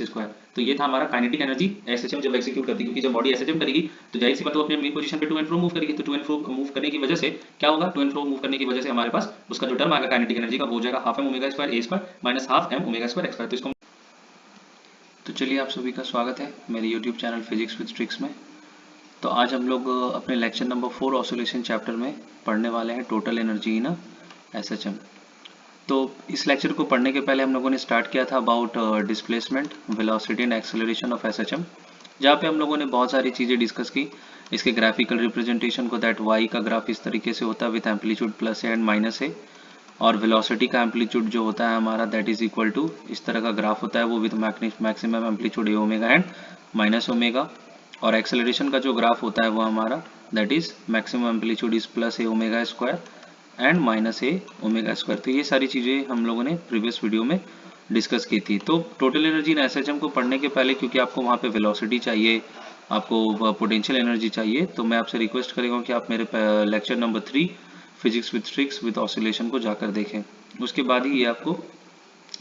X square. तो ये था हमारा काइनेटिक एनर्जी एसएचएम जब एग्जीक्यूट करती है, क्योंकि जब बॉडी एसएचएम करेगी तो जाहिर सी बात वो अपने मेन पोजीशन पे टू एंड फ्रो मूव करेगी। तो टू एंड फ्रो मूव करने की वजह से क्या होगा, टू एंड फ्रो मूव करने की वजह से हमारे पास उसका जो टर्म आएगा काइनेटिक एनर्जी का वो हो जाएगा हाफ एम ओमेगा स्क्वायर ए square minus half M omega square x square. तो इसको तो चलिए आप सभी का स्वागत है मेरे YouTube channel physics with tricks में। तो आज हम लोग अपने लेक्चर नंबर 4 ऑसिलेशन चैप्टर में पढ़ने वाले हैं टोटल एनर्जी इन एसएचएम। तो इस लेक्चर को पढ़ने के पहले हम लोगों ने स्टार्ट किया था about displacement, velocity and acceleration of SHM, जहाँ पे हम लोगों ने बहुत सारी चीज़ें डिस्कस की। इसके ग्राफिकल रिप्रेजेंटेशन को, दैट वाई का ग्राफ इस तरीके से होता है with amplitude plus A and minus A, और वेलोसिटी का एम्पलीट्यूड जो होता है हमारा दैट इज इक्वल टू इस तरह का ग्राफ होता है वो with maximum amplitude A omega and minus omega, और एक्सेलरेशन का जो ग्राफ होता है वो हमारा that is maximum amplitude is plus A omega square and minus A omega square. तो ये सारी चीज़ें हम लोगों ने प्रीवियस वीडियो में डिस्कस की थी। तो टोटल एनर्जी इन एसएचएम को पढ़ने के पहले, क्योंकि आपको वहाँ पे वेलोसिटी चाहिए, आपको पोटेंशियल एनर्जी चाहिए, तो मैं आपसे रिक्वेस्ट करेगा कि आप मेरे lecture number 3 physics with tricks with oscillation को जाकर देखें, उसके बाद ही ये आपको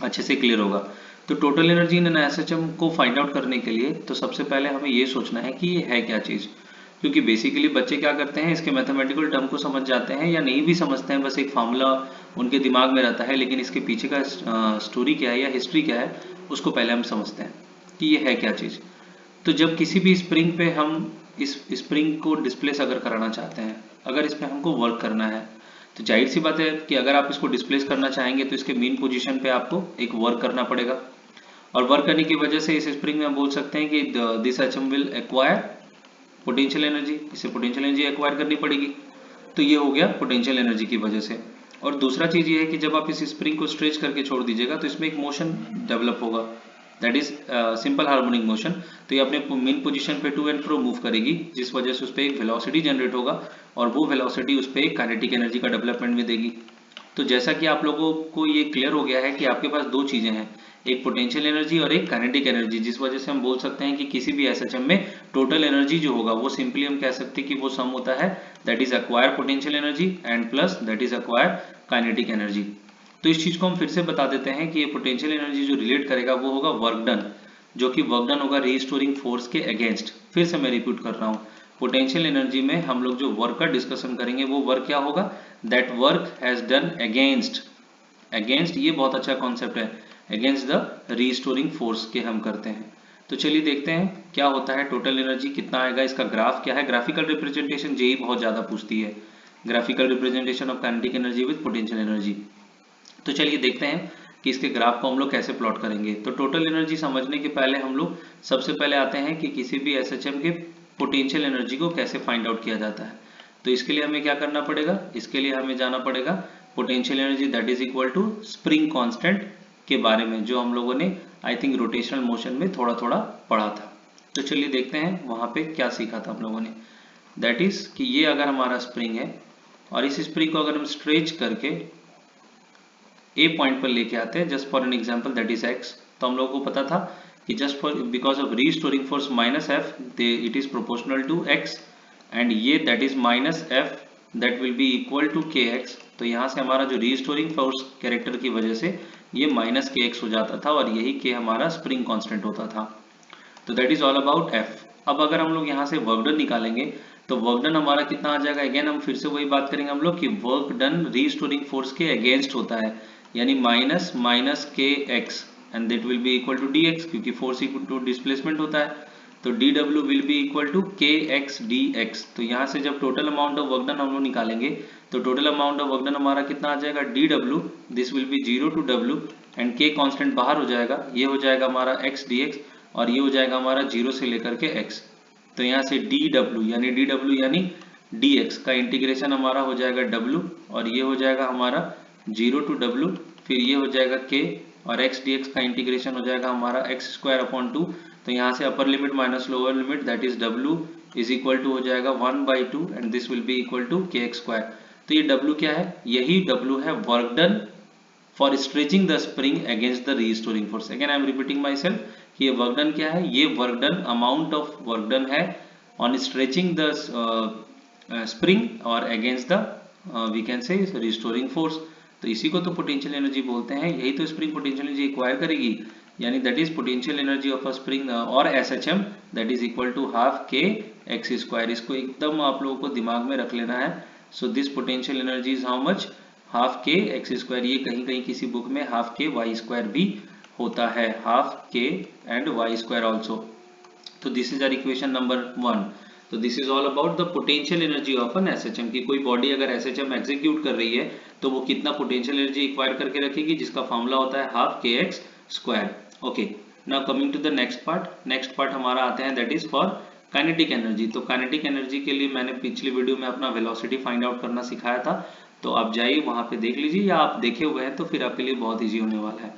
अच्छे से क्लियर होगा। तो टोटल एनर्जी इन एसएचएम को फाइंड आउट करने के लिए तो सबसे पहले हमें ये सोचना है कि ये है क्या चीज़, क्योंकि बेसिकली बच्चे क्या करते हैं, इसके मैथमेटिकल टर्म को समझ जाते हैं या नहीं भी समझते हैं, बस एक फार्मूला उनके दिमाग में रहता है, लेकिन इसके पीछे का स्टोरी क्या है या हिस्ट्री क्या है उसको पहले हम समझते हैं कि ये है क्या चीज़। तो जब किसी भी स्प्रिंग पे हम इस स्प्रिंग को डिस्प्लेस अगर कराना चाहते हैं, अगर इस पर हमको वर्क करना है, तो जाहिर सी बात है कि अगर आप इसको डिस्प्लेस करना चाहेंगे तो इसके मेन पोजीशन पे आपको एक वर्क करना पड़ेगा, और वर्क करने की वजह से इस स्प्रिंग में हम बोल सकते हैं कि this atom will acquire potential energy, इसे पोटेंशियल एनर्जी एक्वायर करनी पड़ेगी। तो ये हो गया पोटेंशियल एनर्जी की वजह से। और दूसरा चीज़ ये है कि जब आप इस स्प्रिंग को स्ट्रेच करके छोड़ दीजिएगा तो इसमें एक मोशन डेवलप होगा, that is simple harmonic motion. तो ये अपने मेन पोजीशन पे टू एंड फ्रो मूव करेगी, जिस वजह से उस पर एक वेलोसिटी जनरेट होगा, और वो वेलोसिटी उस पर एक काइनेटिक एनर्जी का डेवलपमेंट भी देगी। तो जैसा कि आप लोगों को ये क्लियर हो गया है कि आपके पास दो चीज़ें हैं, एक पोटेंशियल एनर्जी और एक काइनेटिक एनर्जी, जिस वजह से हम बोल सकते हैं कि किसी भी एसएचएम में टोटल एनर्जी जो होगा वो सिंपली हम कह सकते हैं कि वो सम होता है that is acquire potential energy and plus that is acquire kinetic energy. तो इस चीज़ को हम फिर से बता देते हैं कि ये पोटेंशियल एनर्जी जो रिलेट करेगा वो होगा वर्क डन, जो कि वर्क डन होगा रीस्टोरिंग फोर्स के अगेंस्ट। फिर से मैं रिपीट कर रहा हूँ, पोटेंशियल एनर्जी में हम लोग जो वर्क का डिस्कशन करेंगे वो वर्क क्या होगा, that work has done against, against ये बहुत अच्छा कॉन्सेप्ट है, अगेंस्ट द रीस्टोरिंग फोर्स के हम करते हैं। तो चलिए देखते हैं क्या होता है, टोटल एनर्जी कितना आएगा, इसका ग्राफ क्या है। ग्राफिकल रिप्रेजेंटेशन जेई बहुत ज़्यादा पूछती है, graphical representation of kinetic energy with potential energy. तो चलिए देखते हैं कि इसके ग्राफ को हम लोग कैसे प्लॉट करेंगे। तो टोटल एनर्जी समझने के पहले हम लोग सबसे पहले आते हैं कि किसी भी एसएचएम के पोटेंशियल एनर्जी को कैसे फाइंड आउट किया जाता है। तो इसके लिए हमें क्या करना पड़ेगा, इसके लिए हमें जाना पड़ेगा potential energy that is equal to spring constant के बारे में, जो हम लोगों ने आई थिंक रोटेशनल मोशन में थोड़ा थोड़ा पढ़ा था। तो चलिए देखते हैं वहाँ पे क्या सीखा था हम लोगों ने। दैट इज कि ये अगर हमारा स्प्रिंग है और इस स्प्रिंग को अगर हम स्ट्रेच करके ए पॉइंट पर लेके आते हैं, just for an example that is X, तो हम लोगों को पता था कि just for because of restoring force minus F it is proportional to X, and ये that is minus F that will be equal to के एक्स। तो यहाँ से हमारा जो रीस्टोरिंग फोर्स कैरेक्टर की वजह से ये माइनस के एक्स हो जाता था, और यही के हमारा स्प्रिंग कांस्टेंट होता था। तो that is all about F. अब अगर हम लोग यहाँ से वर्क डन निकालेंगे तो वर्क डन हमारा कितना आ जाएगा, अगेन हम फिर से वही बात करेंगे हम लोग कि वर्क डन रीस्टोरिंग फोर्स के अगेंस्ट होता है, यानी minus minus k x, and that will be equal to d x, क्योंकि फोर्स इक्वल टू डिस्प्लेसमेंट होता है। तो डी डब्ल्यू विल बी इक्वल टू के एक्स डी एक्स। तो यहाँ से जब total amount of work done हम लोग निकालेंगे तो total amount of work done हमारा कितना आ जाएगा, डी डब्ल्यू, this will B 0 to W, and के कॉन्स्टेंट बाहर हो जाएगा, ये हो जाएगा हमारा एक्स डी एक्स, और ये हो जाएगा हमारा 0 से लेकर के x। तो यहाँ से डी डब्ल्यू यानी डी एक्स का इंटीग्रेशन हमारा हो जाएगा w, और ये हो जाएगा हमारा 0 टू w, फिर ये हो जाएगा k, और x dx का इंटीग्रेशन हो जाएगा हमारा x स्क्वायर अपॉन 2। तो यहाँ से upper limit minus lower limit that is w is equal to हो जाएगा 1/2, and this will be equal to के एक्स स्क्वायर। तो ये w क्या है, यही w है work done for stretching the spring against the restoring force. Again I am repeating myself कि ये वर्क डन क्या है, ये work done amount of work done है ऑन स्ट्रेचिंग द स्प्रिंग और against the we can say restoring force. तो इसी को तो पोटेंशियल एनर्जी बोलते हैं, यही तो स्प्रिंग पोटेंशियल एनर्जी एक्वायर करेगी यानी that is potential energy of a spring और SHM that is equal to half k x square. इसको एकदम आप लोगों को दिमाग में रख लेना है। So this potential energy is how much, half k x square. ये कहीं कहीं किसी बुक में हाफ के वाई स्क्वायर भी होता है, half k and y square also. तो this is our equation number 1। तो this is all about the potential energy of an SHM की कोई बॉडी अगर SHM एग्जीक्यूट कर रही है तो वो कितना पोटेंशियल एनर्जी एक्वायर करके रखेगी, जिसका फॉर्मूला होता है half k x square. Okay, now coming to the next part. Next part हमारा आते हैं that is for kinetic energy. तो काइनेटिक एनर्जी के लिए मैंने पिछली वीडियो में अपना वेलोसिटी फाइंड आउट करना सिखाया था, तो आप जाइए वहां पे देख लीजिए, या आप देखे हुए हैं तो फिर आपके लिए बहुत ईजी होने वाला है।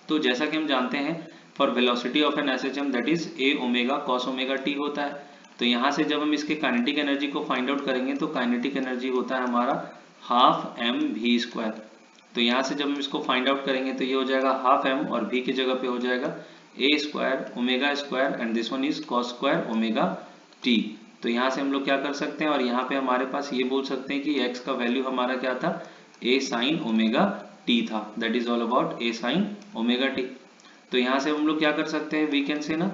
तो जैसा कि हम जानते हैं for velocity of an SHM that is a omega cos omega t होता है। तो यहाँ से जब हम इसके काइनेटिक एनर्जी को फाइंड आउट करेंगे तो काइनेटिक एनर्जी होता है हमारा हाफ एम वी स्क्वायर। तो यहाँ से जब हम इसको फाइंड आउट करेंगे तो ये हो जाएगा हाफ एम और v की जगह पे हो जाएगा A square omega square and this one is cos square omega T. तो यहाँ से हम लोग क्या कर सकते हैं, और यहाँ पे हमारे पास ये बोल सकते हैं कि x का वैल्यू हमारा क्या था, a साइन ओमेगा टी था। That is all about a sine omega T. तो यहाँ से हम लोग क्या कर सकते हैं, वी कैन से ना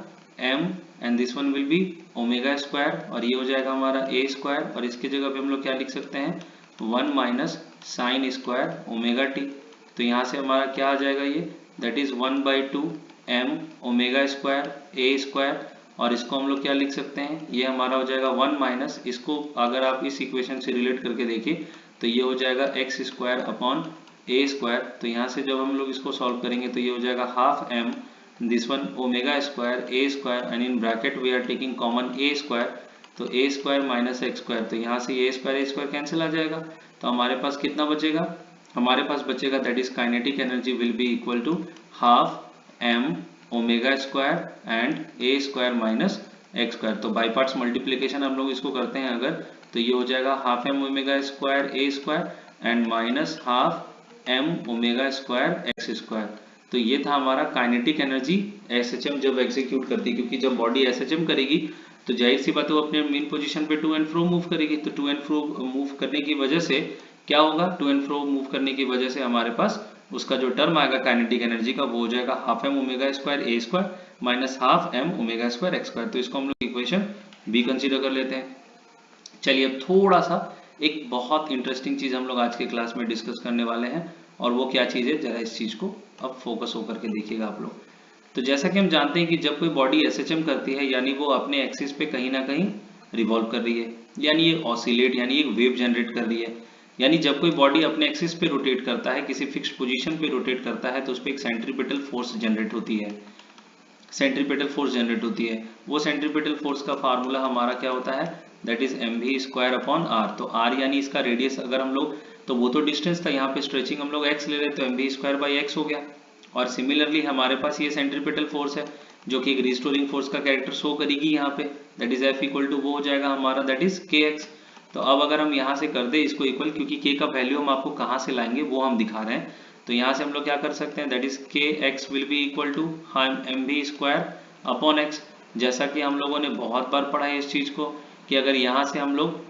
m and this one will B omega square और ये हो जाएगा हमारा a स्क्वायर, और इसकी जगह पे हम लोग क्या लिख सकते हैं 1 minus sine square omega T. तो यहाँ से हमारा क्या आ जाएगा, ये that is 1/2 m omega square a square, और इसको हम लोग क्या लिख सकते हैं, ये हमारा हो जाएगा 1 माइनस, इसको अगर आप इस इक्वेशन से रिलेट करके देखिए तो ये हो जाएगा एक्स स्क्वायर अपॉन ए स्क्वायर। तो यहाँ से जब हम लोग इसको सॉल्व करेंगे तो ये हो जाएगा half m this one omega square A square and in bracket we are taking common a square. तो a square minus x square, तो यहाँ से ए स्क्वायर कैंसिल आ जाएगा। तो हमारे पास कितना बचेगा, हमारे पास बचेगा that is kinetic energy will be equal to half M omega square and a square minus x square. तो बाई पार्ट्स मल्टीप्लीकेशन हम लोग इसको करते हैं अगर, तो ये हो जाएगा half M omega square A square and minus half M omega square x square. तो ये था हमारा काइनेटिक एनर्जी SHM जब एग्जीक्यूट करती है, क्योंकि जब बॉडी SHM करेगी तो जाहिर सी बात है वो अपने मेन पोजीशन पे टू एंड फ्रो मूव करेगी। तो टू एंड फ्रो मूव करने की वजह से क्या होगा, टू एंड फ्रो मूव करने की वजह से हमारे पास उसका जो टर्म आएगा काइनेटिक एनर्जी का वो हो जाएगा हाफ एम ओमेगा स्क्वायर ए square minus half M omega square x square. तो इसको हम लोग इक्वेशन बी कंसीडर कर लेते हैं। चलिए अब थोड़ा सा एक बहुत इंटरेस्टिंग चीज हम लोग आज के क्लास में डिस्कस करने वाले हैं, और वो क्या चीज है, जरा इस चीज को अब फोकस होकर के देखिएगा आप लोग। तो जैसा कि हम जानते हैं कि जब कोई बॉडी SHM करती है यानी वो अपने एक्सिस पे कहीं ना कहीं रिवॉल्व कर रही है, यानी ये ऑसिलेट यानी एक वेव जनरेट कर रही है। यानी जब कोई बॉडी अपने एक्सिस पे रोटेट करता है, किसी फिक्स्ड पोजीशन पे रोटेट करता है, तो उस पर एक सेंट्रीपिटल फोर्स जनरेट होती है, सेंट्रीपिटल फोर्स जनरेट होती है। वो सेंट्रीपिटल फोर्स का फार्मूला हमारा क्या होता है, that is mv square upon r. तो r यानी इसका रेडियस अगर हम लोग, तो वो तो डिस्टेंस था, यहाँ पे स्ट्रेचिंग हम लोग x ले रहे तो mv स्क्वायर बाई x हो गया। और सिमिलरली हमारे पास ये सेंट्रीपिटल फोर्स है जो कि एक रिस्टोरिंग फोर्स का कैरेक्टर शो करेगी यहाँ पे, that is F equal to वो हो जाएगा हमारा दैट इज kx। तो अब अगर हम यहाँ से कर दे इसको इक्वल, क्योंकि k का वैल्यू हम आपको कहाँ से लाएंगे वो हम दिखा रहे हैं, तो यहाँ से हम लोग क्या कर सकते हैं, that is kx will be equal to mv square upon x। जैसा कि हम लोगों ने बहुत बार पढ़ा है इस चीज को कि अगर यहाँ से हम लोग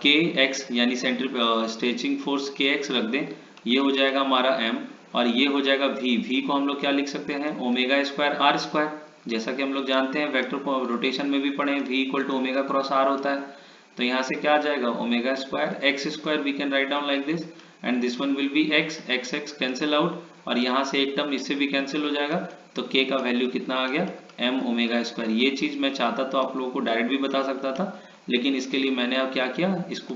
kx यानी स्ट्रेचिंग फोर्स kx रख दें, ये हो जाएगा हमारा m और ये हो जाएगा v को हम लोग क्या लिख सकते हैं, ओमेगा स्क्वायर आर स्क्वायर। जैसा कि हम लोग जानते हैं वेक्टर रोटेशन में भी पढ़े, v equal to omega cross r होता है। तो यहाँ से क्या आ जाएगा, omega square x square we can write down like this and this one will be x cancel out, और यहाँ से एक टर्म इससे भी कैंसिल हो जाएगा। तो k का वैल्यू कितना आ गया, m ओमेगा स्क्वायर। ये चीज मैं चाहता तो आप लोगों को डायरेक्ट भी बता सकता था, लेकिन इसके लिए मैंने अब क्या किया, इसको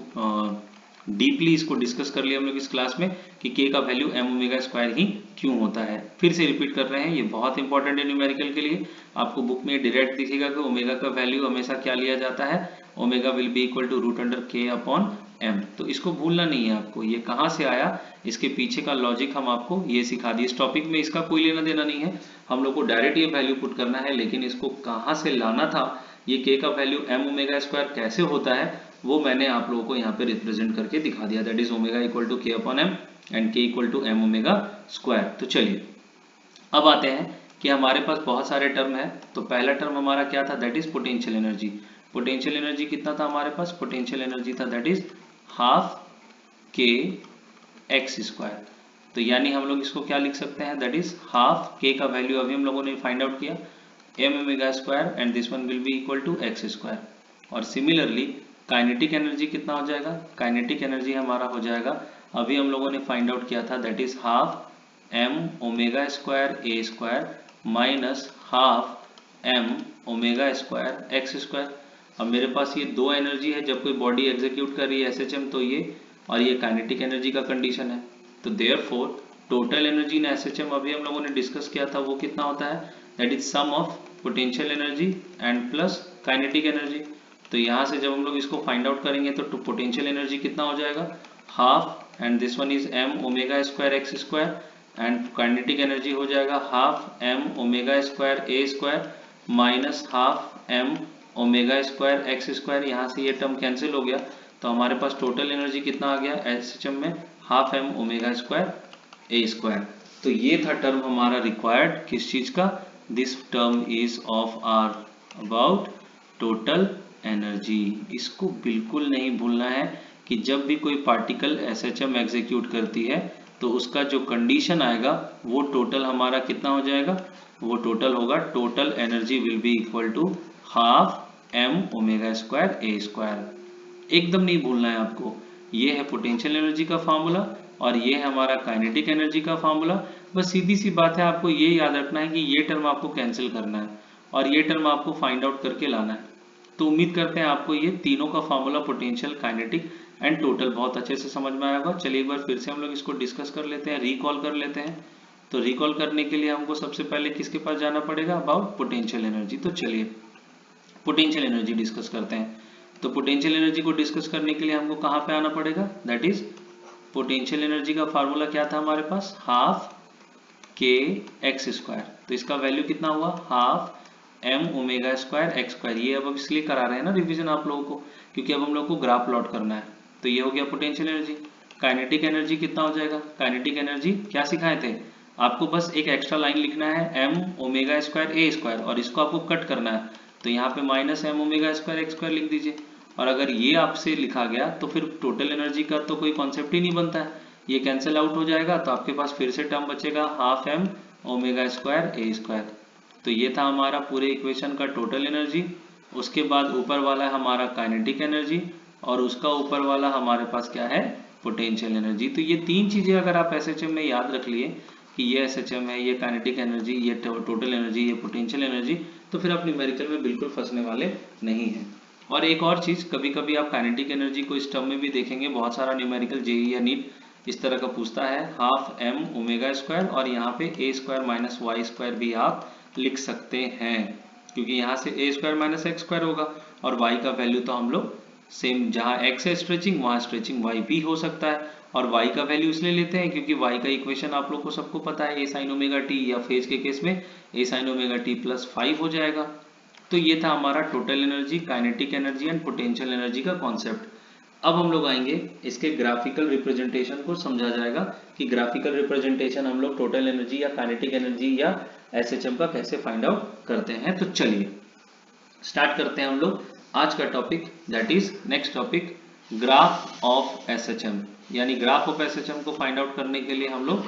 डीपली इसको डिस्कस कर लिया हम लोग इस क्लास में कि k का वैल्यू m ओमेगा स्क्वायर ही क्यों होता है। फिर से रिपीट कर रहे हैं, ये बहुत इंपॉर्टेंट है न्यूमेरिकल के लिए। आपको बुक में डायरेक्ट दिखेगा कि ओमेगा का वैल्यू हमेशा क्या लिया जाता है, omega will be equal to root under k upon m। तो इसको भूलना नहीं है आपको, ये कहाँ से आया, इसके पीछे का लॉजिक हम आपको ये सिखा दिए। इस टॉपिक में इसका कोई लेना देना नहीं है, हम लोग को डायरेक्ट ये वैल्यू पुट करना है, लेकिन इसको कहाँ से लाना था, ये k का वैल्यू m ओमेगा स्क्वायर कैसे होता है, वो मैंने आप लोगों को यहाँ पे रिप्रेजेंट करके दिखा दिया। That is omega equal to k upon m and k equal to m omega square. तो चलिए अब आते हैं कि हमारे पास बहुत सारे टर्म है। तो पहला टर्म हमारा क्या था, that is potential energy. Potential energy कितना था हमारे पास, पोटेंशियल एनर्जी था that is half k x square. तो यानी हम लोग इसको क्या लिख सकते हैं, दैट इज हाफ k का वैल्यू अभी हम लोगों ने फाइंड आउट किया m omega square and this one will be equal to x square. और सिमिलरली काइनेटिक एनर्जी कितना हो जाएगा, काइनेटिक एनर्जी हमारा हो जाएगा अभी हम लोगों ने फाइंड आउट किया था, that is half m omega square a square minus half m omega square x square. अब मेरे पास ये दो एनर्जी है, जब कोई बॉडी एग्जीक्यूट कर रही है एसएचएम तो ये, और ये काइनेटिक एनर्जी का कंडीशन है। तो therefore total energy in SHM अभी हम लोगों ने डिस्कस किया था वो कितना होता है, that is sum of potential energy and plus kinetic energy. तो यहाँ से जब हम लोग इसको फाइंड आउट करेंगे तो पोटेंशियल एनर्जी कितना हो जाएगा, half and this one is m omega square x square and kinetic energy हो जाएगा half m omega square a square minus half m omega square x square. यहाँ से ये टर्म कैंसिल हो गया तो हमारे पास टोटल एनर्जी कितना आ गया एसएचएम में, half m omega square a square. तो ये था टर्म हमारा रिक्वायर्ड किस चीज का, this term is of our about total energy. इसको बिल्कुल नहीं भूलना है कि जब भी कोई पार्टिकल एसएचएम एग्जीक्यूट करती है तो उसका जो कंडीशन आएगा वो टोटल हमारा कितना हो जाएगा, वो टोटल होगा, total energy will be equal to half m omega square a square. एकदम नहीं भूलना है आपको, ये है पोटेंशियल एनर्जी का फार्मूला और ये है हमारा काइनेटिक एनर्जी का फार्मूला। बस सीधी सी बात है, आपको ये याद रखना है कि ये टर्म आपको कैंसिल करना है और ये टर्म आपको फाइंड आउट करके लाना है। तो उम्मीद करते हैं आपको ये तीनों का formula potential, kinetic and total बहुत अच्छे से समझ में आया होगा। चलिए एक बार फिर से हम लोग इसको डिस्कस कर लेते हैं, रिकॉल कर लेते हैं। तो रिकॉल करने के लिए हमको सबसे पहले किसके पास जाना पड़ेगा, अबाउट पोटेंशियल एनर्जी। तो चलिए पोटेंशियल एनर्जी डिस्कस करते हैं। तो पोटेंशियल एनर्जी को डिस्कस करने के लिए हमको कहाँ पे आना पड़ेगा, दैट इज पोटेंशियल एनर्जी का फार्मूला क्या था हमारे पास, हाफ k एक्स स्क्वायर। तो इसका वैल्यू कितना हुआ, half m omega square x square. ये अब इसलिए करा रहे हैं ना रिवीजन आप लोगों को, क्योंकि अब हम लोग को ग्राफ प्लॉट करना है। तो ये हो गया पोटेंशियल एनर्जी। काइनेटिक एनर्जी कितना हो जाएगा, काइनेटिक एनर्जी क्या सिखाए थे आपको, बस एक एक्स्ट्रा लाइन लिखना है m omega square a square और इसको आपको कट करना है। तो यहाँ पे minus m omega square x square लिख दीजिए। और अगर ये आपसे लिखा गया तो फिर टोटल एनर्जी का तो कोई कॉन्सेप्ट ही नहीं बनता है, ये कैंसिल आउट हो जाएगा। तो आपके पास फिर से टर्म बचेगा half m omega square a square. तो ये था हमारा पूरे इक्वेशन का टोटल एनर्जी। उसके बाद ऊपर वाला है हमारा काइनेटिक एनर्जी और उसका ऊपर वाला हमारे पास क्या है, पोटेंशियल एनर्जी। तो ये तीन चीजें अगर आप एसएचएम में याद रख लिए कि ये एसएचएम है, ये काइनेटिक एनर्जी, ये टोटल एनर्जी, ये पोटेंशियल एनर्जी, तो फिर आप न्यूमेरिकल में बिल्कुल फंसने वाले नहीं हैं। और एक और चीज, कभी कभी आप काइनेटिक एनर्जी को इस टर्म में भी देखेंगे, बहुत सारा न्यूमेरिकल जेईई या नीट इस तरह का पूछता है, हाफ m ओमेगा स्क्वायर और यहाँ पे a square minus y square भी आप लिख सकते हैं, क्योंकि यहाँ से a square minus x square होगा और y का वैल्यू तो हम लोग सेम, जहाँ x है स्ट्रेचिंग वहाँ स्ट्रेचिंग y भी हो सकता है। और y का वैल्यू इसलिए लेते हैं क्योंकि y का इक्वेशन आप लोग को सबको पता है, a sin ओमेगा t, या फेज के केस में a sin omega t plus 5 हो जाएगा। तो ये था हमारा total energy, kinetic energy and potential energy का कॉन्सेप्ट। अब हम लोग आएंगे इसके ग्राफिकल रिप्रेजेंटेशन को समझा जाएगा कि ग्राफिकल रिप्रेजेंटेशन हम लोग टोटल एनर्जी या काइनेटिक एनर्जी या एसएचएम का कैसे फाइंड आउट करते हैं। तो चलिए स्टार्ट करते हैं हम लोग आज का topic, that is next topic, graph of SHM. यानी ग्राफ ऑफ एसएचएम को फाइंड आउट करने के लिए हम लोग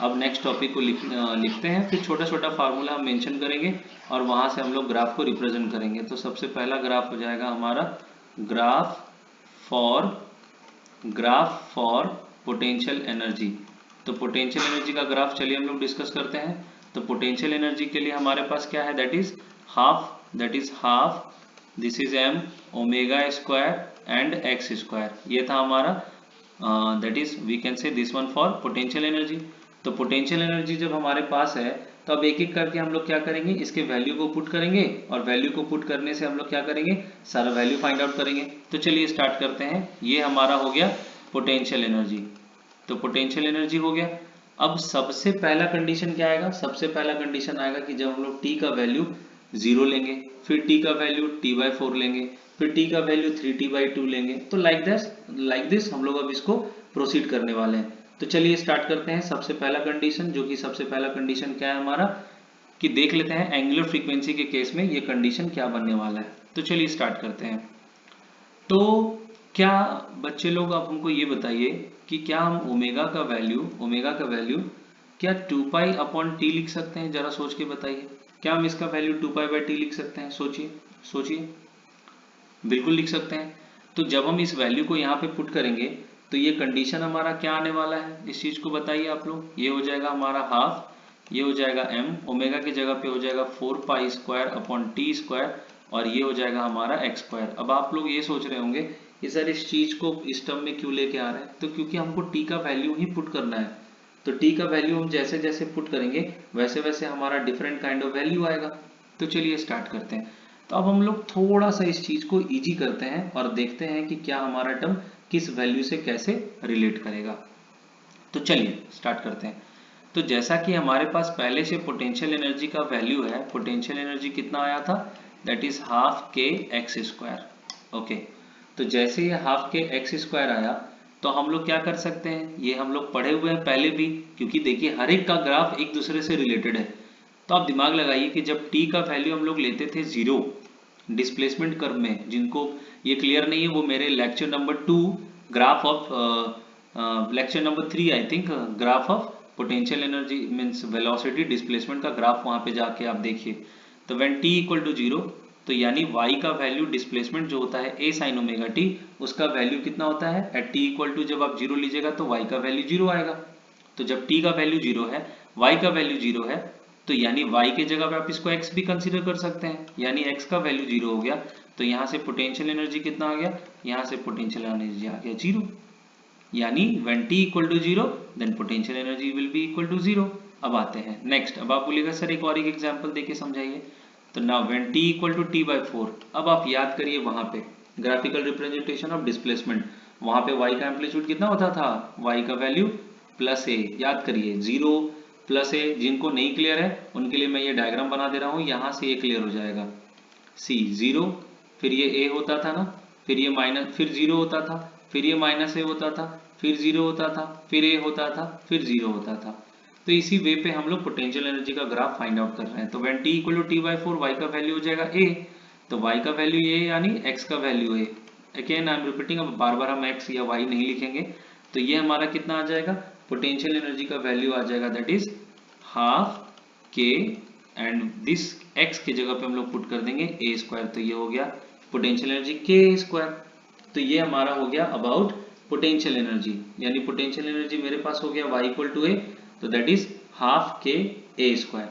अब नेक्स्ट टॉपिक को लिखते हैं, फिर छोटा छोटा फार्मूला हम मेंशन करेंगे और वहां से हम लोग ग्राफ को रिप्रेजेंट करेंगे। तो सबसे पहला ग्राफ हो जाएगा हमारा ग्राफ फॉर पोटेंशियल एनर्जी। तो पोटेंशियल एनर्जी का ग्राफ चलिए हम लोग डिस्कस करते हैं। तो पोटेंशियल एनर्जी के लिए हमारे पास क्या है, that is half this is m omega square and x square. ये था हमारा that is we can say this one for potential energy. तो पोटेंशियल एनर्जी जब हमारे पास है तो अब एक एक करके हम लोग क्या करेंगे, इसके वैल्यू को पुट करेंगे और वैल्यू को पुट करने से हम लोग क्या करेंगे, सारा वैल्यू फाइंड आउट करेंगे। तो चलिए स्टार्ट करते हैं। ये हमारा हो गया पोटेंशियल एनर्जी। तो पोटेंशियल एनर्जी हो गया। अब सबसे पहला कंडीशन क्या आएगा, सबसे पहला कंडीशन आएगा कि जब हम लोग t का वैल्यू 0 लेंगे, फिर t का वैल्यू t/4 लेंगे, फिर t का वैल्यू 3t/2 लेंगे। तो लाइक दिस हम लोग अब इसको प्रोसीड करने वाले हैं। तो चलिए स्टार्ट करते हैं। सबसे पहला कंडीशन, जो कि सबसे पहला कंडीशन क्या है हमारा, कि देख लेते हैं एंगुलर फ्रीक्वेंसी के केस में ये कंडीशन क्या बनने वाला है। तो चलिए स्टार्ट करते हैं। तो क्या बच्चे लोग आप हमको ये बताइए कि क्या हम ओमेगा का वैल्यू क्या 2 पाई अपॉन टी लिख सकते हैं? जरा सोच के बताइए, क्या हम इसका वैल्यू 2 पाई बाई टी लिख सकते हैं? सोचिए सोचिए, बिल्कुल लिख सकते हैं। तो जब हम इस वैल्यू को यहाँ पे पुट करेंगे तो ये कंडीशन हमारा क्या आने वाला है, इस चीज को बताइए आप लोग। ये हो जाएगा हमारा हाफ, ये हो जाएगा m, ओमेगा की जगह पे हो जाएगा 4 pi square upon T square, और ये हो जाएगा हमारा एक्स स्क्वायर। अब आप लोग ये सोच रहे होंगे कि सर इस चीज को इस टर्म में क्यों लेके आ रहे हैं, तो क्योंकि हमको टी का वैल्यू ही पुट करना है। तो टी का वैल्यू हम जैसे जैसे पुट करेंगे वैसे वैसे हमारा डिफरेंट काइंड ऑफ वैल्यू आएगा। तो चलिए स्टार्ट करते हैं। तो अब हम लोग थोड़ा सा इस चीज को इजी करते हैं और देखते हैं कि क्या हमारा टर्म किस वैल्यू से कैसे रिलेट करेगा। तो चलिए स्टार्ट करते हैं। तो जैसा कि हमारे पास पहले से पोटेंशियल एनर्जी का वैल्यू है, पोटेंशियल एनर्जी कितना आया था, that is half k x square. Okay, तो जैसे ये हाफ के एक्स स्क्वायर आया तो हम लोग क्या कर सकते हैं, ये हम लोग पढ़े हुए हैं पहले भी, क्योंकि देखिए हर एक का ग्राफ एक दूसरे से रिलेटेड है। तो आप दिमाग लगाइए कि जब t का वैल्यू हम लोग लेते थे 0 डिस्प्लेसमेंट कर्व में, जिनको ये क्लियर नहीं है वो मेरे lecture number 2 graph of lecture number 3 I think, graph of potential energy means velocity displacement का ग्राफ वहां पे जाके आप देखिए। तो व्हेन t इक्वल टू 0, तो यानी y का वैल्यू डिस्प्लेसमेंट जो होता है a sin ओमेगा t, उसका वैल्यू कितना होता है एट t इक्वल टू, जब आप 0 लीजिएगा तो y का वैल्यू 0 आएगा। तो जब t का वैल्यू 0 है, y का वैल्यू 0 है, तो यानी y के जगह पे आप इसको x भी कंसीडर कर सकते हैं, यानी x का वैल्यू 0 हो गया। तो यहाँ से पोटेंशियल एनर्जी कितना आ गया, यहाँ से पोटेंशियल एनर्जी आ गया 0, यानी when t equal to 0 then potential energy will be equal to 0। अब आते हैं नेक्स्ट। अब आप बोलिएगा सर एक और एक एग्जांपल देके समझाइए। तो now when t equal to t by 4, अब आप याद करिए वहां पे ग्राफिकल रिप्रेजेंटेशन ऑफ डिस्प्लेसमेंट, वहां पे y का एम्पलीट्यूड कितना होता था, y का वैल्यू प्लस a, याद करिए 0 प्लस a। जिनको नहीं क्लियर है उनके लिए मैं ये डायग्राम बना दे रहा हूँ, यहाँ से ये क्लियर हो जाएगा। सी 0, फिर ये a होता था ना, फिर ये माइनस, फिर 0 होता था, फिर ये माइनस a होता था, फिर 0 होता था, फिर a होता था, फिर 0 होता था। तो इसी वे पे हम लोग पोटेंशियल एनर्जी का ग्राफ फाइंड आउट कर रहे हैं। तो when t equal to t by 4, y का वैल्यू हो जाएगा a, तो y का वैल्यू a यानी x का value a। Again I am repeating, अब बार बार हम x या y नहीं लिखेंगे। तो ये हमारा कितना आ जाएगा, पोटेंशियल एनर्जी का वैल्यू आ जाएगा that is half k, and this x की जगह पे हम लोग पुट कर देंगे a स्क्वायर, तो ये हो गया पोटेंशियल एनर्जी k स्क्वायर। तो ये हमारा हो गया अबाउट पोटेंशियल एनर्जी, यानी पोटेंशियल एनर्जी मेरे पास हो गया y इक्वल टू a, तो दैट इज हाफ के a स्क्वायर।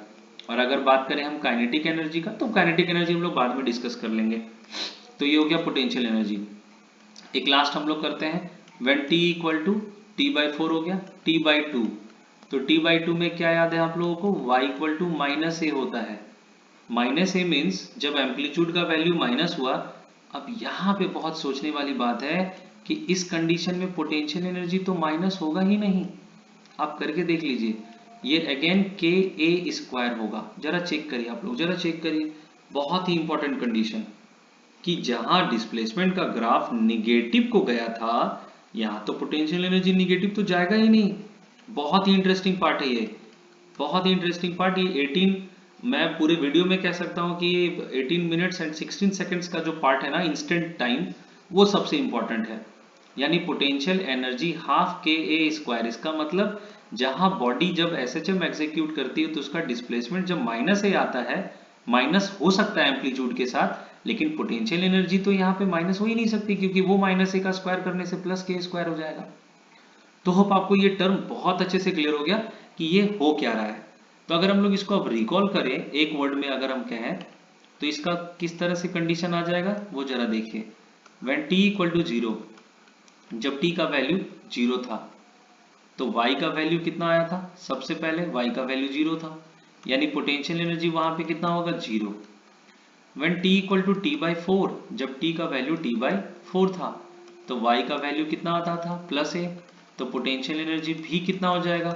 और अगर बात करें हम काइनेटिक एनर्जी का, तो काइनेटिक एनर्जी हम लोग बाद में डिस्कस कर लेंगे। तो ये हो गया पोटेंशियल एनर्जी। एक लास्ट हम लोग करते हैं, when t equal to t by 4 हो गया, t बाई 2, तो t बाई 2 में क्या याद है आप लोगों को, y equal to minus a होता है। माइनस a मीन्स जब एम्पलीट्यूड का वैल्यू माइनस हुआ। अब यहाँ पे बहुत सोचने वाली बात है कि इस कंडीशन में पोटेंशियल एनर्जी तो माइनस होगा ही नहीं। आप करके देख लीजिए, ये अगेन के ए स्क्वायर होगा। जरा चेक करिए आप लोग, जरा चेक करिए, बहुत ही इंपॉर्टेंट कंडीशन, कि जहां डिस्प्लेसमेंट का ग्राफ निगेटिव को गया था, यहाँ तो पोटेंशियल एनर्जी निगेटिव तो जाएगा ही नहीं। बहुत ही इंटरेस्टिंग पार्ट है ये, बहुत ही इंटरेस्टिंग पार्ट। ये 18, मैं पूरे वीडियो में कह सकता हूँ कि 18 मिनट्स एंड 16 सेकंड्स का जो पार्ट है ना, इंस्टेंट टाइम, वो सबसे इंपॉर्टेंट है। यानी potential energy half k a square, इसका मतलब जहां बॉडी जब एसएचएम एग्जीक्यूट करती है तो उसका डिस्प्लेसमेंट जब माइनस ए आता है, माइनस हो सकता है एम्पलीट्यूड के साथ, लेकिन पोटेंशियल एनर्जी तो यहाँ पे माइनस हो ही नहीं सकती, क्योंकि वो माइनस ए का स्क्वायर करने से प्लस के स्क्वायर हो जाएगा। तो होप आपको ये टर्म बहुत अच्छे से क्लियर हो गया कि ये हो क्या रहा है। तो अगर हम लोग इसको अब रिकॉल करें एक वर्ड में अगर हम कहें, तो इसका किस तरह से कंडीशन आ जाएगा वो जरा देखिए। व्हेन t इक्वल टू 0, जब t का वैल्यू 0 था, तो y का वैल्यू कितना आया था, सबसे पहले y का वैल्यू 0 था, यानी पोटेंशियल एनर्जी वहां पे कितना होगा 0। When t equal to t by 4, जब t का वैल्यू t बाई 4 था, तो y का वैल्यू कितना आता था प्लस a, तो पोटेंशियल एनर्जी भी कितना हो जाएगा,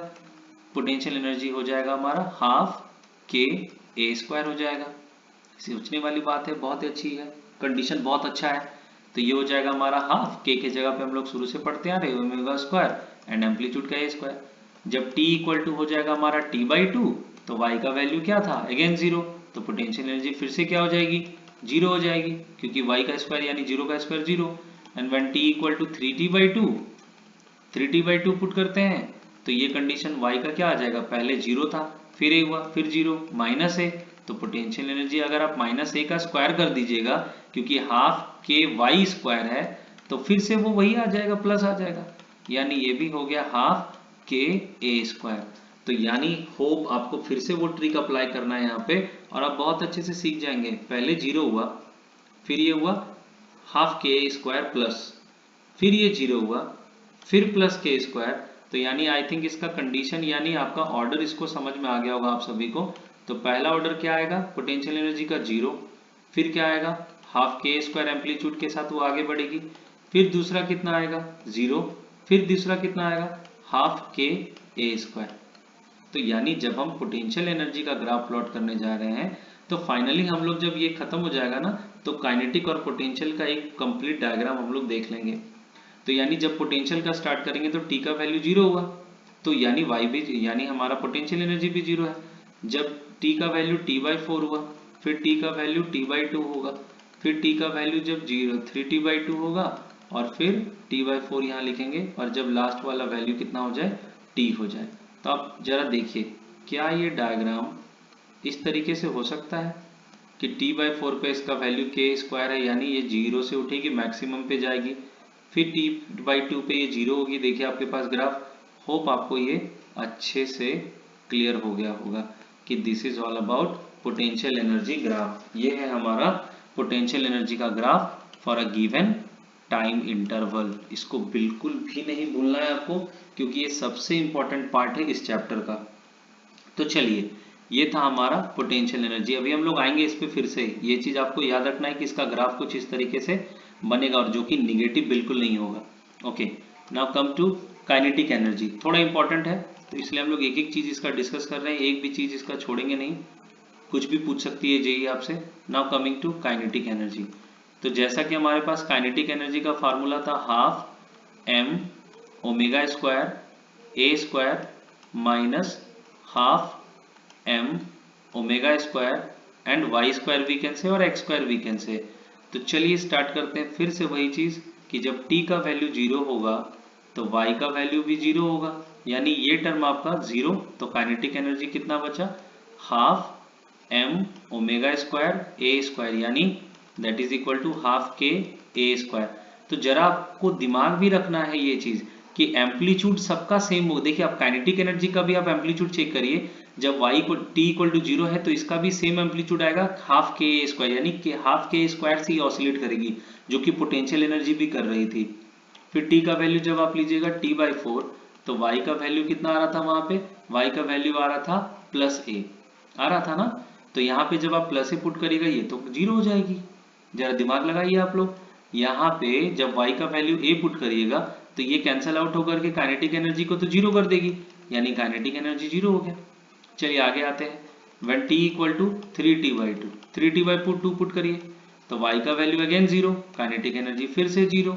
पोटेंशियल एनर्जी हो जाएगा हमारा हाफ के ए स्क्वायर हो जाएगा। सोचने वाली बात है, बहुत ही अच्छी है, कंडीशन बहुत अच्छा है। तो ये हो जाएगा हमारा हाफ के जगह पे हम लोग शुरू से पढ़ते आ रहे ओमेगा स्क्वायर एंड एम्पलीट्यूड का ए स्क्वायर। जब t इक्वल टू हो जाएगा हमारा t बाई 2, तो y का वैल्यू क्या था अगेन 0, तो पोटेंशियल एनर्जी फिर से क्या हो जाएगी 0 हो जाएगी, क्योंकि y का स्क्वायर यानी 0 का square 0। And when t equal to 3t/2, 3t/2 put करते हैं तो ये कंडीशन y का क्या आ जाएगा, पहले 0 था, फिर a हुआ, फिर 0, माइनस a, तो पोटेंशियल एनर्जी अगर आप माइनस a का स्क्वायर कर दीजिएगा, क्योंकि हाफ के वाई स्क्वायर है, तो फिर से वो वही आ जाएगा, प्लस आ जाएगा, यानी ये भी हो गया हाफ के ए स्क्वायर। तो यानी होप आपको फिर से वो ट्रिक अप्लाई करना है यहाँ पे, और आप बहुत अच्छे से सीख जाएंगे। पहले 0 हुआ, फिर ये हुआ half k a square plus, फिर ये 0 हुआ, फिर प्लस के स्क्वायर, तो यानी आई थिंक इसका कंडीशन यानी आपका ऑर्डर इसको समझ में आ गया होगा आप सभी को। तो पहला ऑर्डर क्या आएगा, पोटेंशियल एनर्जी का 0, फिर क्या आएगा, हाफ के स्क्वायर एम्पलीट्यूड के साथ वो आगे बढ़ेगी, फिर दूसरा कितना आएगा 0, फिर दूसरा कितना आएगा हाफ के ए स्क्वायर। तो यानी जब हम पोटेंशियल एनर्जी का ग्राफ प्लॉट करने जा रहे हैं, तो फाइनली हम लोग जब ये खत्म हो जाएगा ना, तो काइनेटिक और पोटेंशियल का एक कंप्लीट डायग्राम हम लोग देख लेंगे। तो यानी जब पोटेंशियल का स्टार्ट करेंगे तो टी का वैल्यू 0 हुआ, तो यानी वाई भी, यानी हमारा पोटेंशियल एनर्जी भी 0 है। जब टी का वैल्यू t/4 हुआ, फिर टी का वैल्यू t/2 होगा, फिर टी का वैल्यू जब 3t/2 होगा, और फिर t/4 यहाँ लिखेंगे, और जब लास्ट वाला वैल्यू कितना हो जाए, t हो जाए। तो आप जरा देखिए, क्या ये डायग्राम इस तरीके से हो सकता है कि t/4 पे इसका वैल्यू के स्क्वायर है, यानी ये 0 से उठेगी, मैक्सिमम पे जाएगी, फिर t/2 पे ये 0 होगी। देखिए आपके पास ग्राफ, होप आपको ये अच्छे से क्लियर हो गया होगा कि this is all about potential energy graph. ये है हमारा पोटेंशियल एनर्जी का graph for a given time interval. इसको बिल्कुल भी नहीं भूलना है आपको, क्योंकि ये सबसे इंपॉर्टेंट पार्ट है इस चैप्टर का। तो चलिए, ये था हमारा पोटेंशियल एनर्जी। अभी हम लोग आएंगे इस पे फिर से। ये चीज आपको याद रखना है कि इसका ग्राफ कुछ इस तरीके से बनेगा, और जो कि निगेटिव बिल्कुल नहीं होगा। Okay, now come to kinetic energy. थोड़ा इंपॉर्टेंट है, तो इसलिए हम लोग एक एक चीज इसका डिस्कस कर रहे हैं, एक भी चीज इसका छोड़ेंगे नहीं, कुछ भी पूछ सकती है जेई आपसे। Now coming to kinetic energy. तो जैसा कि हमारे पास काइनेटिक एनर्जी का फार्मूला था, half M omega square A square minus half M omega square and y square we can say, और एक्स स्क्वायर वी कैन से। तो चलिए स्टार्ट करते हैं फिर से वही चीज कि जब t का वैल्यू 0 होगा तो y का वैल्यू भी 0 होगा, यानी ये टर्म आपका 0। तो काइनेटिक एनर्जी कितना बचा, हाफ एम ओमेगा स्क्वायर ए स्क्वायर, यानी that is equal to half k a square. तो जरा आपको दिमाग भी रखना है ये चीज कि एम्पलीट्यूड सबका सेम हो। देखिए आप काइनेटिक एनर्जी का भी आप एम्पलीट्यूड चेक करिए, जब y को t इक्वल टू 0 है तो इसका भी सेम एम्पलीट्यूड आएगा, हाफ के ए स्क्वायर, यानी कि हाफ के स्क्वायर से ही ऑसिलेट करेगी, जो कि पोटेंशियल एनर्जी भी कर रही थी। फिर t का वैल्यू जब आप लीजिएगा t/4, तो y का वैल्यू कितना आ रहा था, वहां पे y का वैल्यू आ रहा था प्लस a आ रहा था ना। तो यहाँ पे जब आप प्लस a पुट करिएगा ये तो 0 हो जाएगी। जरा दिमाग लगाइए आप लोग, यहाँ पे जब y का वैल्यू a पुट करिएगा तो ये कैंसल आउट होकर के काइनेटिक एनर्जी को तो 0 कर देगी, यानी काइनेटिक एनर्जी 0 हो गया। चलिए आगे आते हैं, when t equal to 3t/2, 3t/2 put करिए तो y का वैल्यू अगेन 0, काइनेटिक एनर्जी फिर से 0।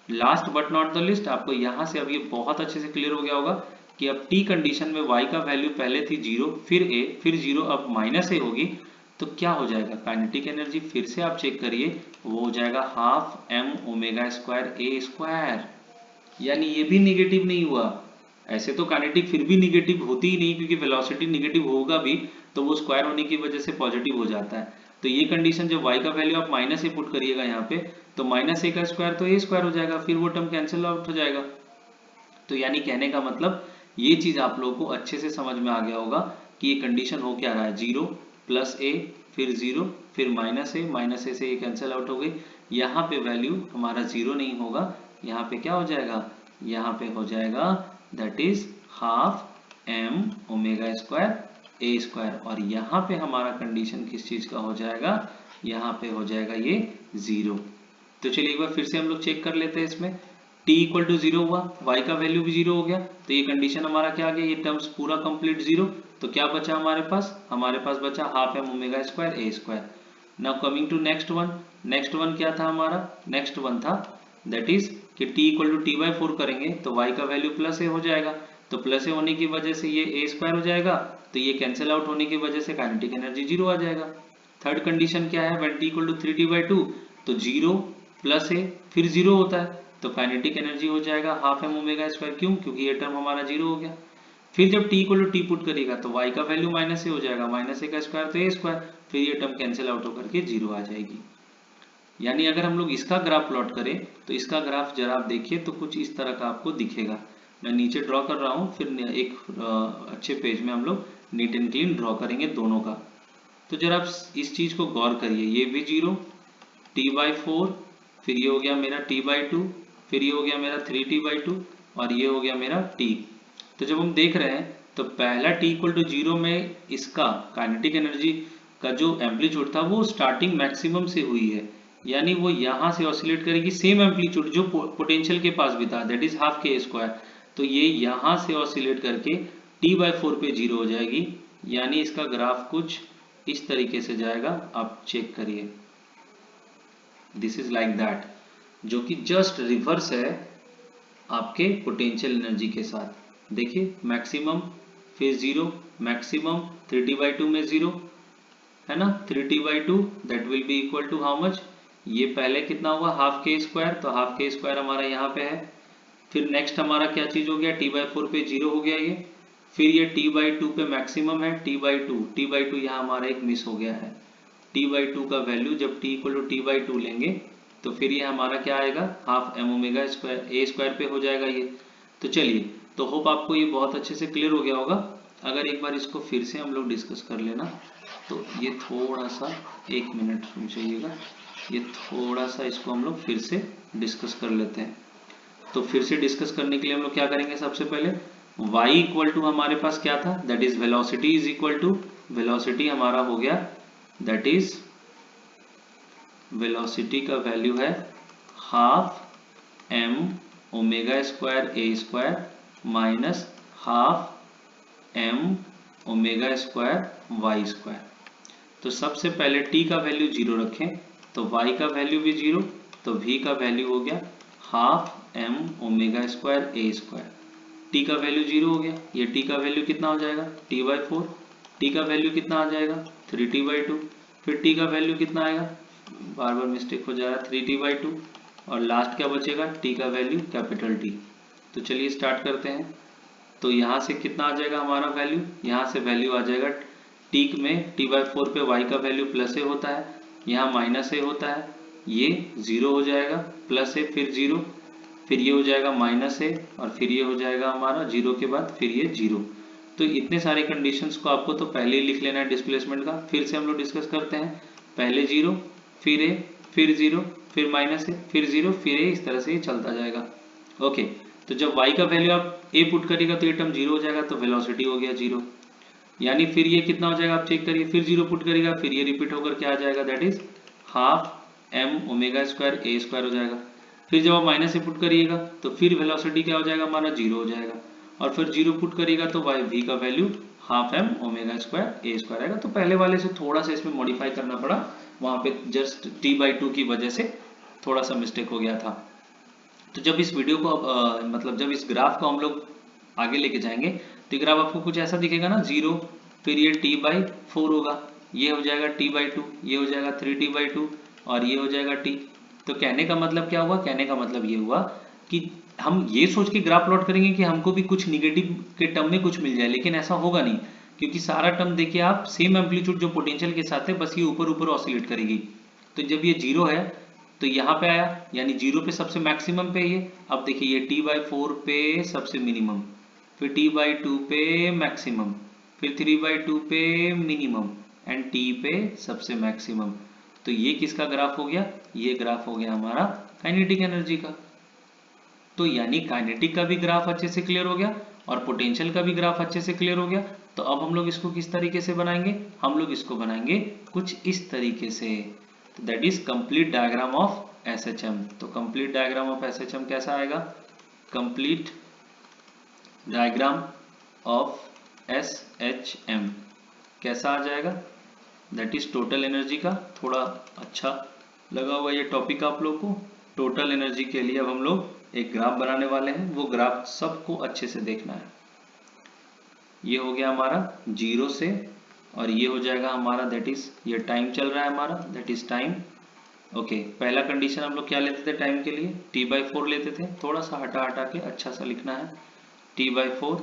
Last but not the list, आपको यहाँ से अब ये बहुत अच्छे से क्लियर हो गया होगा कि अब t कंडीशन में y का वैल्यू पहले थी 0, फिर a, फिर 0, अब माइनस a होगी, तो क्या हो जाएगा, काइनेटिक एनर्जी फिर से आप चेक करिए, वो हो जाएगा हाफ एम ओमेगा स्क्वायर ए स्क्वायर, यानी ये भी निगेटिव नहीं हुआ। ऐसे तो काइनेटिक फिर भी निगेटिव होती ही नहीं, क्योंकि वेलोसिटी निगेटिव होगा भी तो वो स्क्वायर होने की वजह से पॉजिटिव हो जाता है। तो ये कंडीशन जब y का वैल्यू आप माइनस ए पुट करिएगा यहाँ पे, तो माइनस ए का स्क्वायर तो ए स्क्वायर हो जाएगा, फिर वो टर्म कैंसिल आउट हो जाएगा। तो यानी कहने का मतलब ये चीज आप लोगों को अच्छे से समझ में आ गया होगा कि ये कंडीशन हो क्या रहा है, 0 प्लस ए फिर 0 फिर माइनस ए से ये कैंसिल आउट हो गई। यहाँ पे वैल्यू हमारा 0 नहीं होगा, यहाँ पे क्या हो जाएगा, यहाँ पे हो जाएगा that is half M omega square A square, और यहाँ पे हमारा कंडीशन किस चीज का हो जाएगा, यहाँ पे हो जाएगा ये 0। तो चलिए एक बार फिर से हम लोग चेक कर लेते हैं इसमें, t इक्वल टू 0 हुआ, y का वैल्यू भी 0 हो गया, तो ये कंडीशन हमारा क्या आ गया, ये टर्म्स पूरा कंप्लीट 0। तो क्या बचा हमारे पास बचा half M omega square A square. Now coming to next one क्या था हमारा, नेक्स्ट वन था दैट इज कि t इक्वल टू t/4 करेंगे तो y का वैल्यू प्लस ए हो जाएगा, तो प्लस ए होने की वजह से ये ए स्क्वायर हो जाएगा, तो ये कैंसिल आउट होने की वजह से काइनेटिक एनर्जी 0 आ जाएगा। थर्ड कंडीशन क्या है, when t equal to 3t/2, तो 0 प्लस ए फिर जीरो होता है, तो काइनेटिक एनर्जी हो जाएगा हाफ एम ओमेगा स्क्वायर। क्यों? क्योंकि ये टर्म हमारा जीरो हो गया। फिर जब t equal to t put करेगा तो y का वैल्यू माइनस ए हो जाएगा, माइनस ए का स्क्वायर तो ए स्क्वायर, फिर ये टर्म कैंसिल आउट होकर के जीरो आ जाएगी। यानी अगर हम लोग इसका ग्राफ प्लॉट करें तो इसका ग्राफ जरा आप देखिए तो कुछ इस तरह का आपको दिखेगा। मैं नीचे ड्रॉ कर रहा हूँ, फिर एक अच्छे पेज में हम लोग नीट एंड क्लीन ड्रॉ करेंगे दोनों का। तो जरा आप इस चीज को गौर करिए, ये भी जीरो, t/4, फिर ये हो गया मेरा t/2, फिर ये हो गया मेरा 3t/2 और ये हो गया मेरा t। तो जब हम देख रहे हैं तो पहला t इक्वल टू जीरो में इसका काइनेटिक एनर्जी का जो एम्पलीट्यूड था वो स्टार्टिंग मैक्सिमम से हुई है, यानी वो यहाँ से ऑसिलेट करेगी सेम एम्पलीट्यूड जो पोटेंशियल के पास भी था, दैट इज हाफ के स्क्वायर। तो ये यहाँ से ऑसिलेट करके t/4 पे जीरो हो जाएगी, यानी इसका ग्राफ कुछ इस तरीके से जाएगा। आप चेक करिए, दिस इज लाइक दैट, जो कि जस्ट रिवर्स है आपके पोटेंशियल एनर्जी के साथ। देखिए मैक्सिमम फिर जीरो, मैक्सिमम 3t/2 में जीरो है ना, 3t/2 that will be equal to how much, ये पहले कितना हुआ हाफ के स्क्वायर, तो हाफ के स्क्वायर हमारा यहाँ पे है। फिर नेक्स्ट हमारा क्या चीज हो गया, t/4 पे जीरो हो गया ये, फिर ये t/2 पे मैक्सिमम है, t/2 यहाँ हमारा एक मिस हो गया है। t/2 का वैल्यू जब t इक्वल टू t/2 लेंगे तो फिर ये हमारा क्या आएगा, हाफ एम ओमेगा स्क्वायर ए स्क्वायर पे हो जाएगा ये। तो चलिए, तो होप आपको ये बहुत अच्छे से क्लियर हो गया होगा। अगर एक बार इसको फिर से हम लोग डिस्कस कर लेना, तो ये थोड़ा सा, एक मिनट रुक जाइएगा, ये थोड़ा सा इसको हम लोग फिर से डिस्कस कर लेते हैं। तो फिर से डिस्कस करने के लिए हम लोग क्या करेंगे, सबसे पहले y इक्वल टू हमारे पास क्या था, that is velocity is equal to, velocity हमारा हो गया दैट इज, वेलोसिटी का वैल्यू है हाफ एम ओमेगा स्क्वायर ए square minus half M omega square Y square. तो सबसे पहले t का वैल्यू जीरो रखें, तो y का वैल्यू भी जीरो, तो v का वैल्यू हो गया हाफ एम ओमेगा स्क्वायर ए स्क्वायर। t का वैल्यू जीरो हो गया, ये t का वैल्यू कितना हो जाएगा, t/4, t का वैल्यू कितना आ जाएगा 3t/2, फिर t का वैल्यू कितना आएगा, बार बार मिस्टेक हो जा रहा है, 3t/2, और लास्ट क्या बचेगा, t का वैल्यू कैपिटल T। तो चलिए स्टार्ट करते हैं। तो यहाँ से कितना आ जाएगा हमारा वैल्यू, यहाँ से वैल्यू आ जाएगा t में t/4 पे y का वैल्यू प्लस ए होता है, यहाँ माइनस ए होता है, ये जीरो हो जाएगा, प्लस ए फिर जीरो, फिर ये हो जाएगा माइनस ए, और फिर ये हो जाएगा हमारा जीरो के बाद फिर ये जीरो। तो इतने सारे कंडीशंस को आपको तो पहले ही लिख लेना है डिस्प्लेसमेंट का। फिर से हम लोग डिस्कस करते हैं, पहले जीरो, फिर ए, फिर जीरो, फिर माइनस ए, फिर जीरो, फिर ए, इस तरह से ये चलता जाएगा। ओके, तो जब y का वैल्यू आप a पुट करिएगा तो ये टर्म जीरो हो जाएगा, तो वेलोसिटी हो गया जीरो। यानी फिर ये कितना हो जाएगा, आप चेक करिए, फिर जीरो पुट करिएगा, फिर ये रिपीट होकर क्या आ जाएगा, that is half M omega square A square हो जाएगा। फिर जब आप माइनस से पुट करिएगा तो फिर वेलोसिटी क्या हो जाएगा हमारा, जीरो हो जाएगा, और फिर जीरो पुट करिएगा तो वाई वी का value half M omega square ए स्क्वायर आएगा। तो पहले वाले से थोड़ा सा इसमें मॉडिफाई करना पड़ा, वहां पे जस्ट t/2 की वजह से थोड़ा सा मिस्टेक हो गया था। तो जब इस वीडियो को मतलब जब इस ग्राफ को हम लोग आगे लेके जाएंगे तो ये ग्राफ आपको कुछ ऐसा दिखेगा ना, जीरो, फिर ये t/4 होगा, ये हो जाएगा t/2, ये हो जाएगा 3t/2 और ये हो जाएगा t। तो कहने का मतलब क्या हुआ, कहने का मतलब ये हुआ कि हम ये सोच के ग्राफ प्लॉट करेंगे कि हमको भी कुछ निगेटिव के टर्म में कुछ मिल जाए, लेकिन ऐसा होगा नहीं, क्योंकि सारा टर्म देखिए आप सेम एम्पलीट्यूड जो पोटेंशियल के साथ है, बस ये ऊपर ऊपर ऑसिलेट करेगी। तो जब ये जीरो है तो यहाँ पे आया, यानी जीरो पे सबसे मैक्सिमम पे ये, अब देखिए ये t/4 पे सबसे मिनिमम, फिर t/2 पे मैक्सिमम, फिर 3/2 पे मिनिमम एंड t पे सबसे मैक्सिमम। तो ये किसका ग्राफ हो गया, ये ग्राफ हो गया हमारा काइनेटिक एनर्जी का। तो यानी काइनेटिक का भी ग्राफ अच्छे से क्लियर हो गया और पोटेंशियल का भी ग्राफ अच्छे से क्लियर हो गया। तो अब हम लोग इसको किस तरीके से बनाएंगे, हम लोग इसको बनाएंगे कुछ इस तरीके से, तो that is complete diagram of SHM। तो कंप्लीट डायग्राम ऑफ SHM कैसा आएगा, कंप्लीट डायग्राम ऑफ SHM कैसा आ जाएगा, दैट इज टोटल एनर्जी का। थोड़ा अच्छा लगा हुआ ये टॉपिक आप लोग को। टोटल एनर्जी के लिए अब हम लोग एक ग्राफ बनाने वाले हैं, वो ग्राफ सबको अच्छे से देखना है। ये हो गया हमारा जीरो से, और ये हो जाएगा हमारा दैट इज, ये टाइम चल रहा है हमारा, दैट इज टाइम, ओके, पहला कंडीशन हम लोग क्या लेते थे टाइम के लिए, t/4 लेते थे, थोड़ा सा हटा हटा के अच्छा सा लिखना है, t/4,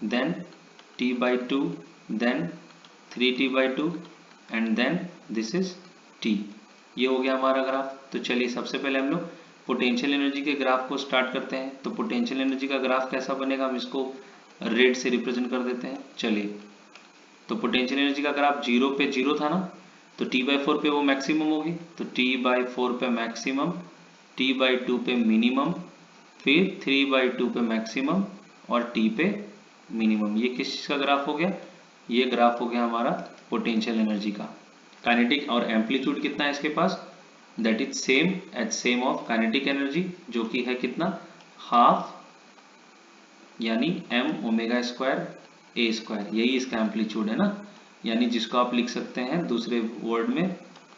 then t/2, then 3t/2 and then this is t। ये हो गया हमारा ग्राफ। तो चलिए सबसे पहले हम लोग पोटेंशियल एनर्जी के ग्राफ को स्टार्ट करते हैं। तो पोटेंशियल एनर्जी का ग्राफ कैसा बनेगा, हम इसको रेड से रिप्रेजेंट कर देते हैं। चलिए, तो पोटेंशियल एनर्जी का ग्राफ 0 पे 0 था ना, तो t/4 पे वो मैक्सिमम होगी, तो t/4 पे मैक्सिमम, t/2 पे मिनिमम, फिर 3/2 पे मैक्सिमम और t पे मिनिमम। ये किस चीज़ का ग्राफ हो गया, ये ग्राफ हो गया हमारा पोटेंशियल एनर्जी का। काइनेटिक और एम्पलीट्यूड कितना है इसके पास, that is same as same of kinetic energy, जो कि है कितना, हाफ, यानी m⍵² a², यही इसका एम्पलीट्यूड है ना, यानी जिसको आप लिख सकते हैं दूसरे वर्ड में,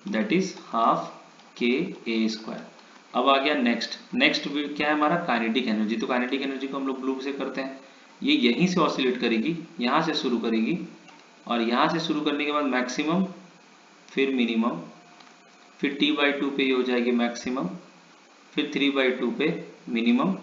दैट इज हाफ k⍵a²। अब आ गया नेक्स्ट क्या है हमारा, काइनेटिक एनर्जी। तो काइनेटिक एनर्जी को हम लोग ब्लू से करते हैं। ये यहीं से ऑसिलेट करेगी, यहाँ से शुरू करेगी और यहाँ से शुरू करने के बाद मैक्सिमम, फिर मिनिमम, फिर t/2 पे ये हो जाएगी मैक्सिमम, फिर 3/2 पे मिनिमम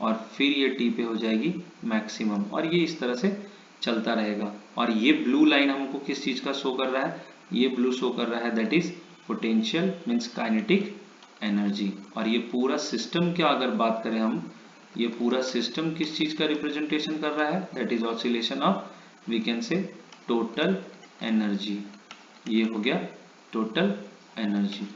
और फिर ये t पे हो जाएगी मैक्सिमम, और ये इस तरह से चलता रहेगा। और ये ब्लू लाइन हमको किस चीज़ का शो कर रहा है, ये ब्लू शो कर रहा है that is potential means kinetic energy. और ये पूरा सिस्टम क्या अगर बात करें हम, ये पूरा सिस्टम किस चीज़ का रिप्रेजेंटेशन कर रहा है, that is oscillation of, we can say total energy. ये हो गया टोटल एनर्जी।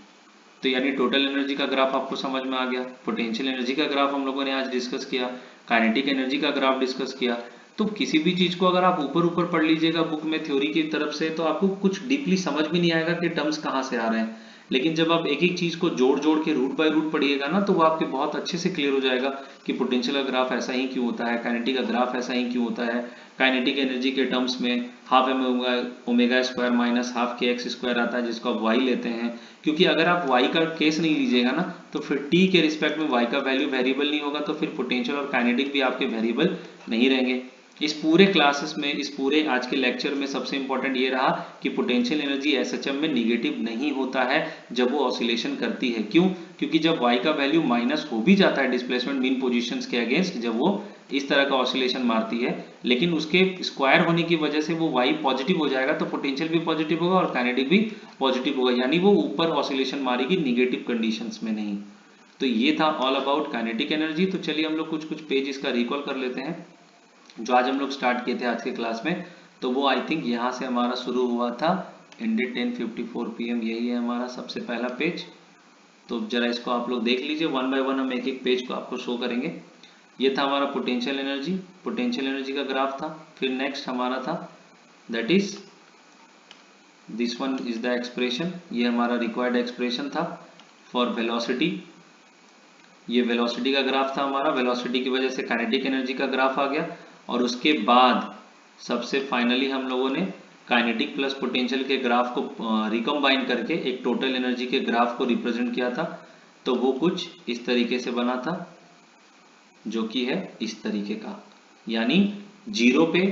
तो यानी टोटल एनर्जी का ग्राफ आपको समझ में आ गया। पोटेंशियल एनर्जी का ग्राफ हम लोगों ने आज डिस्कस किया, काइनेटिक एनर्जी का ग्राफ डिस्कस किया। तो किसी भी चीज को अगर आप ऊपर ऊपर पढ़ लीजिएगा बुक में थ्योरी की तरफ से, तो आपको कुछ डीपली समझ भी नहीं आएगा कि टर्म्स कहाँ से आ रहे हैं। लेकिन जब आप एक एक चीज को जोड़ जोड़ के रूट बाय रूट पढ़िएगा ना, तो वो आपके बहुत अच्छे से क्लियर हो जाएगा कि पोटेंशियल का ग्राफ ऐसा ही क्यों होता है, काइनेटिक का ग्राफ ऐसा ही क्यों होता है। काइनेटिक एनर्जी के टर्म्स में half m⍵² minus half kx² आता है, जिसको आप y लेते हैं, क्योंकि अगर आप y का केस नहीं लीजिएगा ना, तो फिर t के रिस्पेक्ट में y का वैल्यू वेरिएबल नहीं होगा, तो फिर पोटेंशियल और काइनेटिक भी आपके वेरिएबल नहीं रहेंगे। इस पूरे क्लासेस में, इस पूरे आज के लेक्चर में सबसे इंपॉर्टेंट ये रहा कि पोटेंशियल एनर्जी एसएचएम में निगेटिव नहीं होता है जब वो ऑसिलेशन करती है। क्यों, क्योंकि जब y का वैल्यू माइनस हो भी जाता है डिस्प्लेसमेंट मीन पोजीशंस के अगेंस्ट, जब वो इस तरह का ऑसिलेशन मारती है, लेकिन उसके स्क्वायर होने की वजह से वो y पॉजिटिव हो जाएगा, तो पोटेंशियल भी पॉजिटिव होगा और काइनेटिक भी पॉजिटिव होगा, यानी वो ऊपर ऑसिलेशन मारेगी निगेटिव कंडीशंस में नहीं। तो ये था ऑल अबाउट काइनेटिक एनर्जी। तो चलिए हम लोग कुछ कुछ पेज इसका रिकॉल कर लेते हैं जो आज हम लोग स्टार्ट किए थे आज के क्लास में। तो वो आई थिंक यहाँ से हमारा शुरू हुआ था, एंडेड 10:54 PM, यही है हमारा सबसे पहला पेज। तो जरा इसको आप लोग देख लीजिए, वन बाय वन हम एक एक पेज को आपको शो करेंगे। ये था हमारा पोटेंशियल एनर्जी का ग्राफ था। फिर नेक्स्ट हमारा था that is this one is the expression, ये हमारा रिक्वायर्ड एक्सप्रेशन था फॉर वेलोसिटी। ये वेलोसिटी का ग्राफ था हमारा, वेलोसिटी की वजह से काइनेटिक एनर्जी का ग्राफ आ गया। और उसके बाद सबसे फाइनली हम लोगों ने काइनेटिक प्लस पोटेंशियल के ग्राफ को रिकम्बाइन करके एक टोटल एनर्जी के ग्राफ को रिप्रेजेंट किया था। तो वो कुछ इस तरीके से बना था, जो कि है इस तरीके का, यानी 0 पे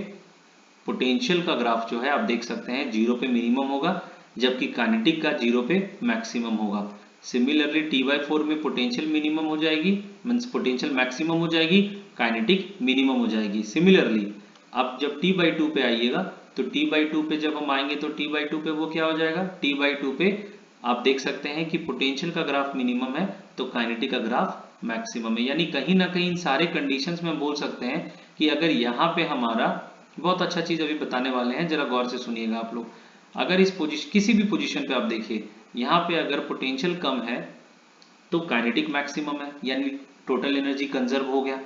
पोटेंशियल का ग्राफ जो है आप देख सकते हैं 0 पे मिनिमम होगा, जबकि काइनेटिक का 0 पे मैक्सिमम होगा। सिमिलरली t/4 में पोटेंशियल मिनिमम हो जाएगी, मींस पोटेंशियल मैक्सिमम हो जाएगी, काइनेटिक मिनिमम हो जाएगी। सिमिलरली अब जब t/2 पे आइएगा, तो t/2 पे जब हम आएंगे तो t/2 पे वो क्या हो जाएगा, t/2 पे आप देख सकते हैं कि पोटेंशियल का ग्राफ मिनिमम है तो काइनेटिक का ग्राफ मैक्सिमम है। यानी कहीं ना कहीं इन सारे कंडीशंस में बोल सकते हैं कि अगर यहाँ पे हमारा, बहुत अच्छा चीज अभी बताने वाले हैं, जरा गौर से सुनिएगा आप लोग। अगर इस पोजीशन, किसी भी पोजीशन पे आप देखिए, यहाँ पे अगर पोटेंशियल कम है तो काइनेटिक मैक्सिमम है, यानी टोटल एनर्जी कंजर्व हो गया।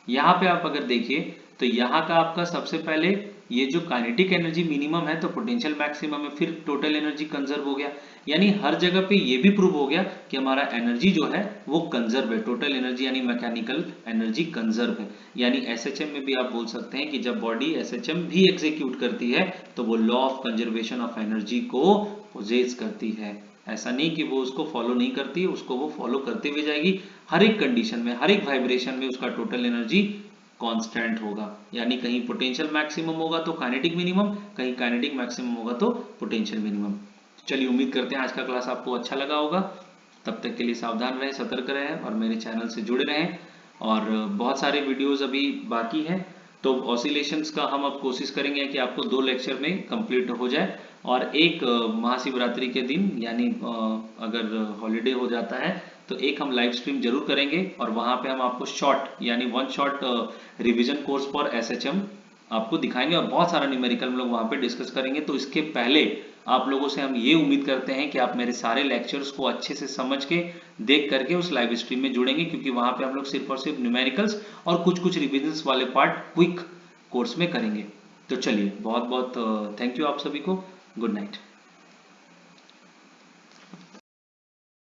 यहाँ पे आप अगर देखिए तो यहाँ का आपका सबसे पहले ये जो काइनेटिक एनर्जी मिनिमम है तो पोटेंशियल मैक्सिमम है, फिर टोटल एनर्जी कंजर्व हो गया। यानी हर जगह पे ये भी प्रूव हो गया कि हमारा एनर्जी जो है वो कंजर्व है, टोटल एनर्जी यानी मैकेनिकल एनर्जी कंजर्व है। यानी एसएचएम में भी आप बोल सकते हैं कि जब बॉडी एसएचएम भी एग्जीक्यूट करती है तो वो law of conservation of energy को पोजेस करती है। ऐसा नहीं कि वो उसको फॉलो नहीं करती है, उसको वो फॉलो करते हुए जाएगी। हर एक कंडीशन में, हर एक वाइब्रेशन में उसका टोटल एनर्जी कांस्टेंट होगा। यानी कहीं पोटेंशियल मैक्सिमम होगा तो काइनेटिक मिनिमम, कहीं काइनेटिक मैक्सिमम होगा तो पोटेंशियल मिनिमम। चलिए उम्मीद करते हैं आज का क्लास आपको अच्छा लगा होगा। तब तक के लिए सावधान रहें, सतर्क रहें और मेरे चैनल से जुड़े रहें। और बहुत सारे वीडियोस अभी बाकी हैं, तो ऑसिलेशंस का हम अब कोशिश करेंगे कि आपको 2 लेक्चर में कंप्लीट हो जाए। और एक महाशिवरात्रि के दिन यानी अगर हॉलीडे हो जाता है तो एक हम लाइव स्ट्रीम जरूर करेंगे, और वहां पे हम आपको शॉर्ट यानी 1 shot revision course for SHM आपको दिखाएंगे, और बहुत सारा न्यूमेरिकल हम लोग वहां पे डिस्कस करेंगे। तो इसके पहले आप लोगों से हम ये उम्मीद करते हैं कि आप मेरे सारे लेक्चर्स को अच्छे से समझ के देख करके उस लाइव स्ट्रीम में जुड़ेंगे, क्योंकि वहां पे हम लोग सिर्फ और सिर्फ न्यूमेरिकल्स और कुछ कुछ रिविजन्स वाले पार्ट क्विक कोर्स में करेंगे। तो चलिए, बहुत बहुत थैंक यू आप सभी को। Good night.